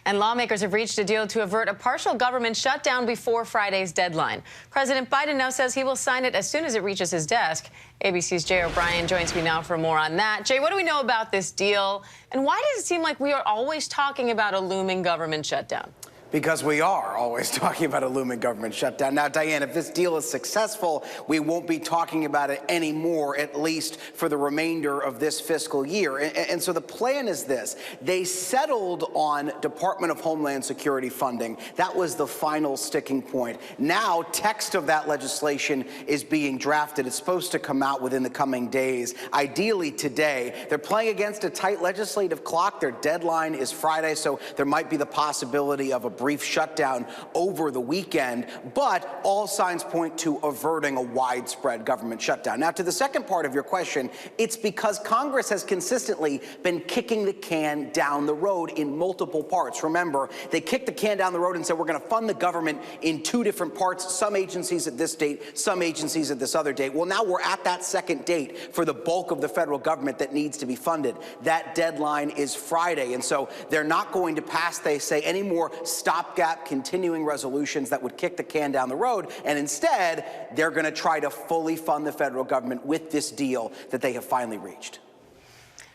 And lawmakers have reached a deal to avert a partial government shutdown before Friday's deadline. President Biden now says he will sign it as soon as it reaches his desk. ABC's Jay O'Brien joins me now for more on that. Jay, what do we know about this deal? And why does it seem like we are always talking about a looming government shutdown? Because we are always talking about a looming government shutdown. Now, Diane, if this deal is successful, we won't be talking about it anymore, at least for the remainder of this fiscal year. And so the plan is this. They settled on Department of Homeland Security funding. That was the final sticking point. Now, text of that legislation is being drafted. It's supposed to come out within the coming days, ideally today. They're playing against a tight legislative clock. Their deadline is Friday, so there might be the possibility of a brief shutdown over the weekend, but all signs point to averting a widespread government shutdown. Now, to the second part of your question, it's because Congress has consistently been kicking the can down the road in multiple parts. Remember, they kicked the can down the road and said, we're going to fund the government in two different parts, some agencies at this date, some agencies at this other date. Well, now we're at that second date for the bulk of the federal government that needs to be funded. That deadline is Friday, and so they're not going to pass, they say, any more stopgap continuing resolutions that would kick the can down the road, and instead they're going to try to fully fund the federal government with this deal that they have finally reached.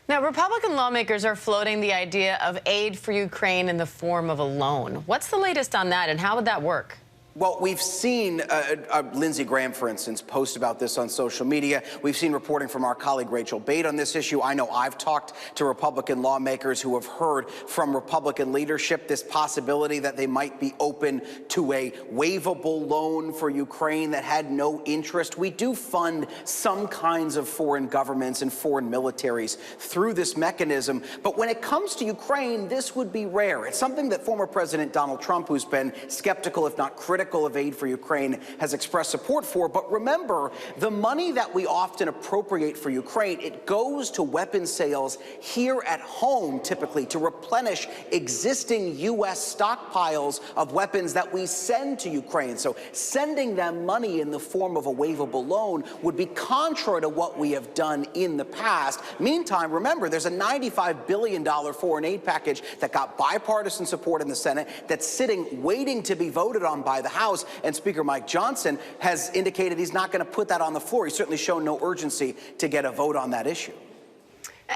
Now, Republican lawmakers are floating the idea of aid for Ukraine in the form of a loan. What's the latest on that, and how would that work? Well, we've seen Lindsey Graham, for instance, post about this on social media. We've seen reporting from our colleague Rachel Bate on this issue. I know I've talked to Republican lawmakers who have heard from Republican leadership this possibility that they might be open to a waivable loan for Ukraine that had no interest. We do fund some kinds of foreign governments and foreign militaries through this mechanism. But when it comes to Ukraine, this would be rare. It's something that former President Donald Trump, who's been skeptical, if not critical, of aid for Ukraine, has expressed support for. But remember, the money that we often appropriate for Ukraine, it goes to weapons sales here at home, typically, to replenish existing U.S. stockpiles of weapons that we send to Ukraine. So sending them money in the form of a waivable loan would be contrary to what we have done in the past. Meantime, remember, there's a $95 billion foreign aid package that got bipartisan support in the Senate that's sitting, waiting to be voted on by the House, and Speaker Mike Johnson has indicated he's not going to put that on the floor. He's certainly shown no urgency to get a vote on that issue.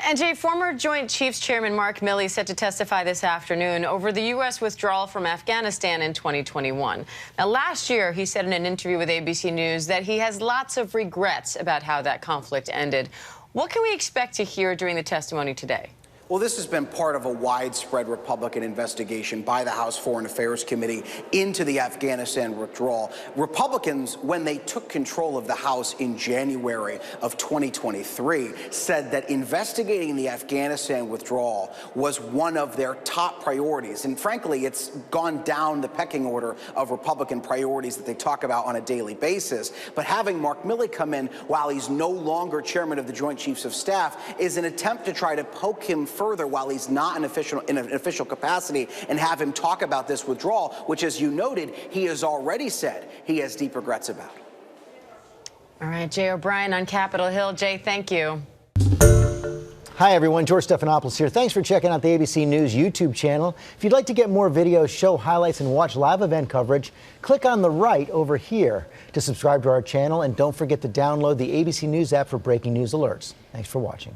And Jay, former Joint Chiefs Chairman Mark Milley set to testify this afternoon over the U.S. withdrawal from Afghanistan in 2021. Now, last year, he said in an interview with ABC News that he has lots of regrets about how that conflict ended. What can we expect to hear during the testimony today? Well, this has been part of a widespread Republican investigation by the House Foreign Affairs Committee into the Afghanistan withdrawal. Republicans, when they took control of the House in January of 2023, said that investigating the Afghanistan withdrawal was one of their top priorities. And frankly, it's gone down the pecking order of Republican priorities that they talk about on a daily basis. But having Mark Milley come in while he's no longer chairman of the Joint Chiefs of Staff is an attempt to try to poke him further while he's not in an official capacity and have him talk about this withdrawal, which, as you noted, he has already said he has deep regrets about. All right, Jay O'Brien on Capitol Hill. Jay, thank you. Hi, everyone. George Stephanopoulos here. Thanks for checking out the ABC News YouTube channel. If you'd like to get more videos, show highlights, and watch live event coverage, click on the right over here to subscribe to our channel. And don't forget to download the ABC News app for breaking news alerts. Thanks for watching.